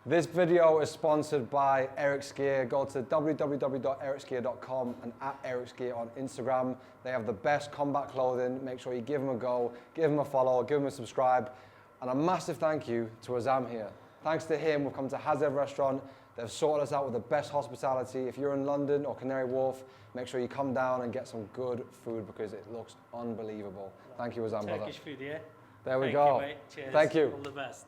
This video is sponsored by Eric's Gear. Go to www.ericsgear.com and at Eric's Gear on Instagram. They have the best combat clothing. Make sure you give them a go, give them a follow, give them a subscribe. And a massive thank you to Azam here. Thanks to him, we've come to Hazev Restaurant. They've sorted us out with the best hospitality. If you're in London or Canary Wharf, make sure you come down and get some good food because it looks unbelievable. Thank you, Azam, brother. Turkish food, yeah? There we go. Thank you, mate. Cheers. Thank you. All the best.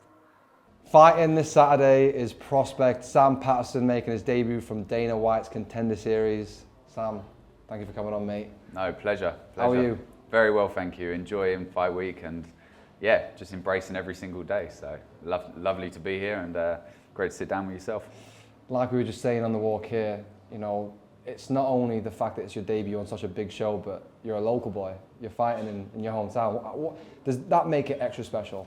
Fighting this Saturday is prospect Sam Patterson making his debut from Dana White's Contender Series. Sam, thank you for coming on, mate. No, pleasure. How are you? Very well, thank you. Enjoying fight week and yeah, just embracing every single day. So lovely to be here and great to sit down with yourself. Like we were just saying on the walk here, you know, it's not only the fact that it's your debut on such a big show, but you're a local boy. You're fighting in your hometown. Does that make it extra special?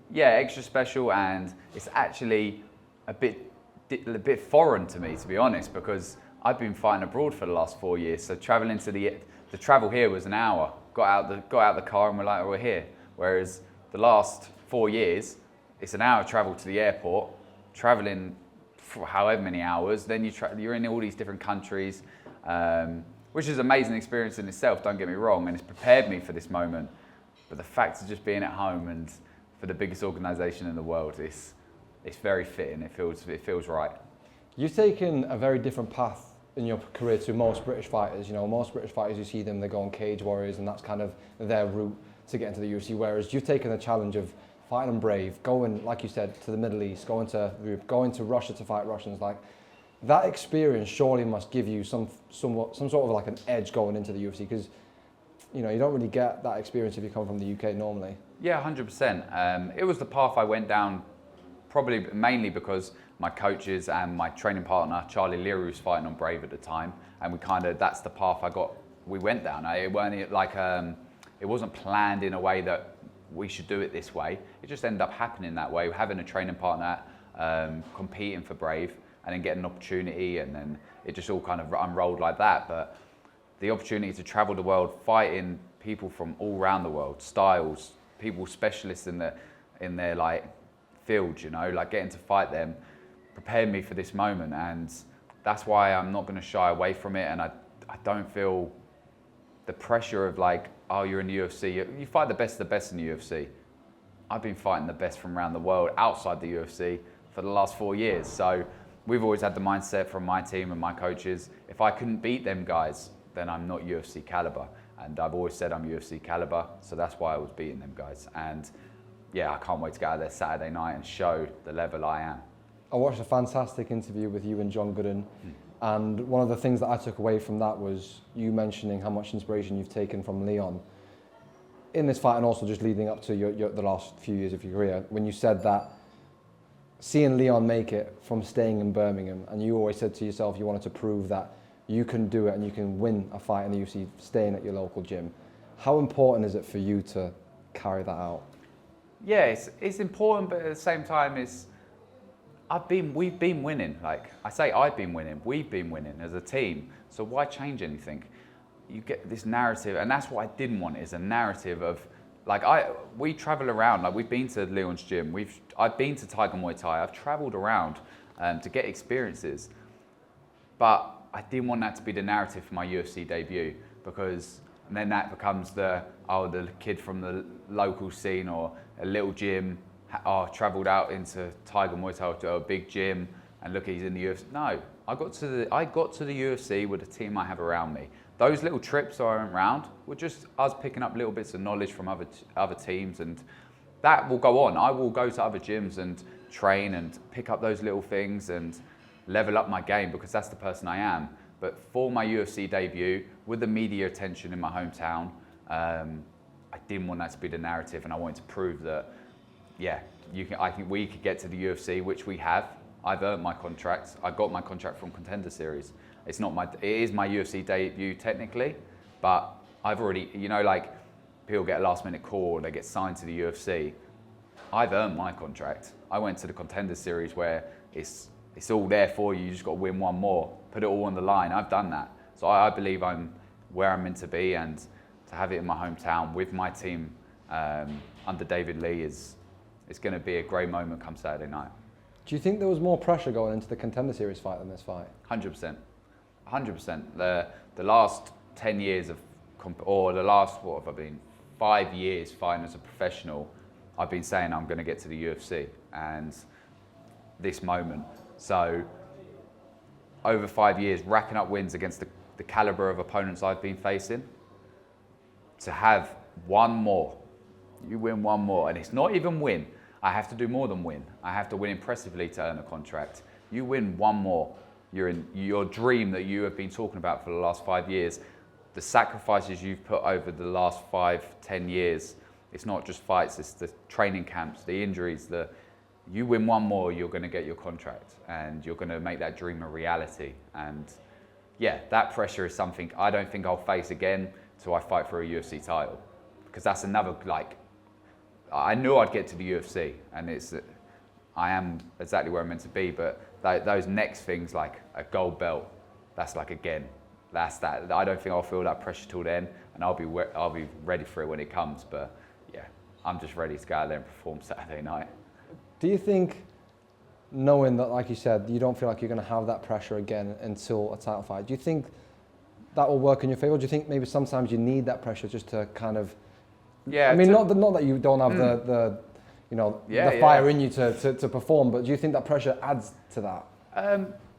Yeah, extra special, and it's actually a bit foreign to me, to be honest, because I've been fighting abroad for the last 4 years. So traveling to the travel here was an hour. Got out the car and we're like, we're here. Whereas the last 4 years, it's an hour travel to the airport, traveling for however many hours. Then you're in all these different countries, which is an amazing experience in itself. Don't get me wrong, and it's prepared me for this moment. But the fact of just being at home and for the biggest organisation in the world, it's very fitting. It feels right. You've taken a very different path in your career to most British fighters. You know, most British fighters, you see them, they go on Cage Warriors, and that's kind of their route to get into the UFC. Whereas you've taken the challenge of fighting on Brave, going, like you said, to the Middle East, going to Russia to fight Russians. Like that experience surely must give you some sort of like an edge going into the UFC, because you know you don't really get that experience if you come from the UK normally. Yeah, 100%. It was the path I went down, probably mainly because my coaches and my training partner, Charlie Leary, was fighting on Brave at the time. And that's the path we went down. It wasn't planned in a way that we should do it this way. It just ended up happening that way, having a training partner, competing for Brave, and then getting an opportunity, and then it just all kind of unrolled like that. But the opportunity to travel the world, fighting people from all around the world, styles, people specialists in their like field, you know, like getting to fight them prepared me for this moment, and that's why I'm not going to shy away from it. And I don't feel the pressure of like, oh, you're in the UFC, you fight the best of the best in the UFC. I've been fighting the best from around the world outside the UFC for the last 4 years. So we've always had the mindset from my team and my coaches, if I couldn't beat them guys, then I'm not UFC caliber. And I've always said I'm UFC caliber, so that's why I was beating them guys. And yeah, I can't wait to get out of there Saturday night and show the level I am. I watched a fantastic interview with you and John Gooden, and one of the things that I took away from that was you mentioning how much inspiration you've taken from Leon in this fight, and also just leading up to the last few years of your career, when you said that seeing Leon make it from staying in Birmingham, and you always said to yourself you wanted to prove that you can do it and you can win a fight in the UFC staying at your local gym. How important is it for you to carry that out? Yeah, it's important, but at the same time, we've been winning. Like I say, I've been winning. We've been winning as a team. So why change anything? You get this narrative, and that's what I didn't want. Is a narrative of like we travel around. Like we've been to Leon's gym. I've been to Tiger Muay Thai. I've travelled around to get experiences, but I didn't want that to be the narrative for my UFC debut, because then that becomes the kid from the local scene or a little gym, travelled out into Tiger Muay Thai to a big gym, and look, he's in the UFC. No, I got to the UFC with the team I have around me. Those little trips I went around were just us picking up little bits of knowledge from other teams, and that will go on. I will go to other gyms and train and pick up those little things and level up my game, because that's the person I am. But for my UFC debut, with the media attention in my hometown, I didn't want that to be the narrative, and I wanted to prove that, yeah, I think we could get to the UFC, which we have. I've earned my contract. I got my contract from Contender Series. It is my UFC debut technically, but I've already, you know, like people get a last minute call, they get signed to the UFC. I've earned my contract. I went to the Contender Series where it's all there for you. You just got to win one more, put it all on the line. I've done that. So I believe I'm where I'm meant to be, and to have it in my hometown with my team under David Lee is going to be a great moment come Saturday night. Do you think there was more pressure going into the Contender Series fight than this fight? 100%. 100%. The last 10 years of, or the last, what have I been, 5 years fighting as a professional, I've been saying I'm going to get to the UFC and this moment. So over 5 years, racking up wins against the caliber of opponents I've been facing, to have one more, you win one more, and it's not even win. I have to do more than win. I have to win impressively to earn a contract. You win one more, you're in your dream that you have been talking about for the last 5 years. The sacrifices you've put over the last 5-10 years, it's not just fights, it's the training camps, the injuries, you win one more, you're going to get your contract and you're going to make that dream a reality. And yeah, that pressure is something I don't think I'll face again till I fight for a UFC title, because that's another, like, I knew I'd get to the UFC and I am exactly where I'm meant to be, but those next things like a gold belt, that's like, again, that's that. I don't think I'll feel that pressure till then, and I'll be ready for it when it comes. But yeah, I'm just ready to go out there and perform Saturday night. Do you think, knowing that, like you said, you don't feel like you're going to have that pressure again until a title fight, do you think that will work in your favor? Do you think maybe sometimes you need that pressure just to kind of, yeah, I mean, not that you don't have the fire in you to perform, but do you think that pressure adds to that?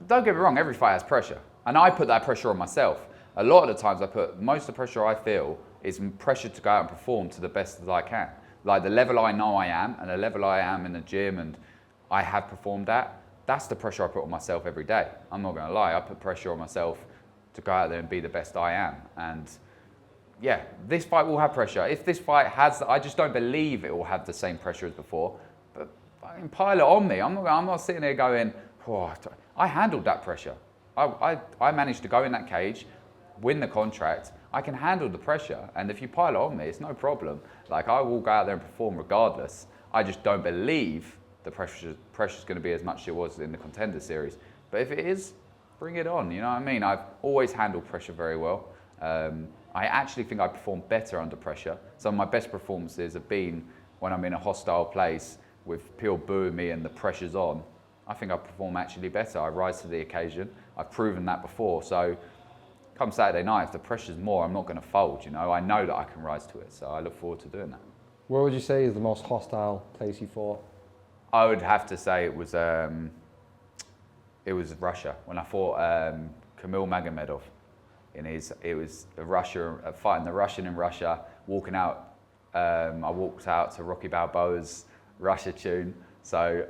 Don't get me wrong, every fight has pressure, and I put that pressure on myself. A lot of the times most of the pressure I feel is pressure to go out and perform to the best that I can. Like the level I know I am, and the level I am in the gym and I have performed at, that's the pressure I put on myself every day. I'm not gonna lie, I put pressure on myself to go out there and be the best I am. And yeah, this fight will have pressure. If this fight has, I just don't believe it will have the same pressure as before, but fucking pile it on me. I'm not sitting there going, oh, I handled that pressure. I managed to go in that cage, win the contract. I can handle the pressure, and if you pile it on me, it's no problem. Like, I will go out there and perform regardless. I just don't believe the pressure's going to be as much as it was in the Contender Series. But if it is, bring it on, you know what I mean? I've always handled pressure very well. I actually think I perform better under pressure. Some of my best performances have been when I'm in a hostile place with people booing me and the pressure's on. I think I perform actually better. I rise to the occasion. I've proven that before. So come Saturday night, if the pressure's more, I'm not going to fold, you know. I know that I can rise to it, so I look forward to doing that. Where would you say is the most hostile place you fought? I would have to say it was Russia, when I fought Kamil Magomedov. It was Russia, fighting the Russian in Russia, walking out. I walked out to Rocky Balboa's Russia tune. So,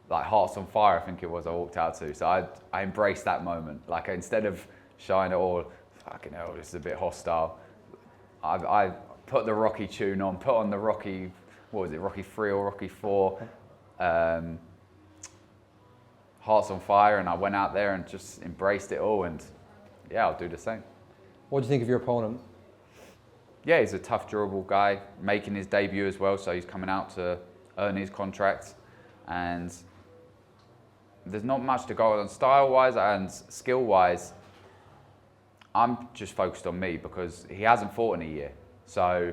like, Hearts on Fire, I think it was, I walked out to. So I embraced that moment. Like, instead of shying at all, fucking hell, this is a bit hostile, I put the Rocky tune on, put on the Rocky, what was it, Rocky 3 or Rocky 4, Hearts on Fire, and I went out there and just embraced it all, and yeah, I'll do the same. What do you think of your opponent? Yeah, he's a tough, durable guy, making his debut as well, so he's coming out to earn his contract, and there's not much to go on style-wise and skill-wise. I'm just focused on me because he hasn't fought in a year. So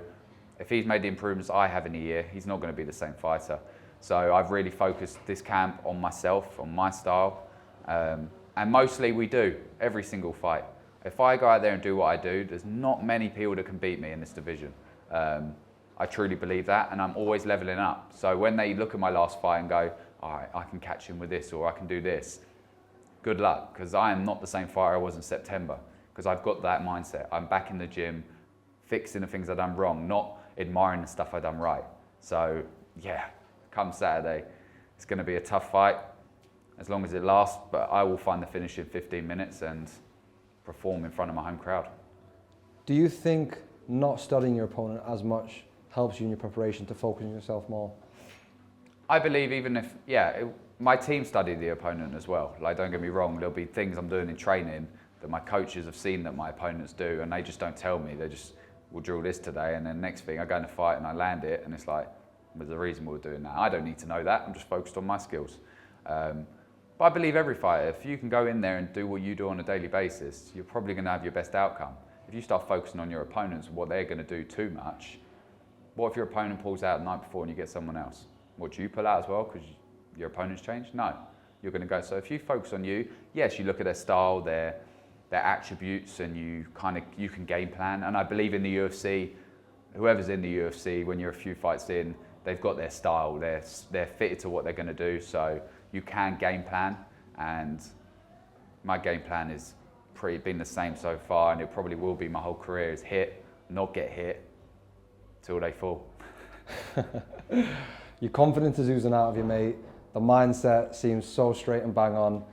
if he's made the improvements I have in a year, he's not going to be the same fighter. So I've really focused this camp on myself, on my style. And mostly we do, every single fight. If I go out there and do what I do, there's not many people that can beat me in this division. I truly believe that, and I'm always leveling up. So when they look at my last fight and go, all right, I can catch him with this, or I can do this, good luck, because I am not the same fighter I was in September, because I've got that mindset. I'm back in the gym, fixing the things I've done wrong, not admiring the stuff I've done right. So yeah, come Saturday, it's going to be a tough fight, as long as it lasts, but I will find the finish in 15 minutes and perform in front of my home crowd. Do you think not studying your opponent as much helps you in your preparation to focus on yourself more? I believe even if, my team study the opponent as well. Like, don't get me wrong, there'll be things I'm doing in training that my coaches have seen that my opponents do, and they just don't tell me. They just, we'll drill this today, and then next thing I go in a fight and I land it, and it's like, there's a reason we're doing that. I don't need to know that, I'm just focused on my skills. But I believe every fighter, if you can go in there and do what you do on a daily basis, you're probably going to have your best outcome. If you start focusing on your opponents and what they're going to do too much, what if your opponent pulls out the night before and you get someone else? What, do you pull out as well because your opponents change? No. You're going to go. So if you focus on you, yes, you look at their style, their attributes, and you can game plan. And I believe in the UFC, whoever's in the UFC, when you're a few fights in, they've got their style. They're fitted to what they're going to do. So you can game plan. And my game plan is been the same so far, and it probably will be my whole career, is hit, not get hit, till they fall. Your confidence is oozing out of you, mate. The mindset seems so straight and bang on.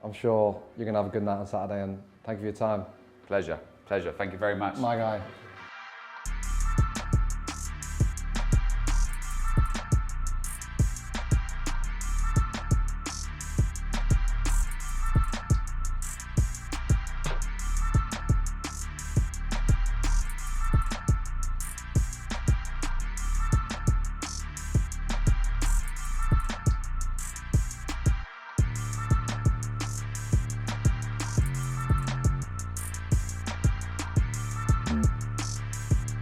I'm sure you're going to have a good night on Saturday, and thank you for your time. Pleasure. Thank you very much. My guy.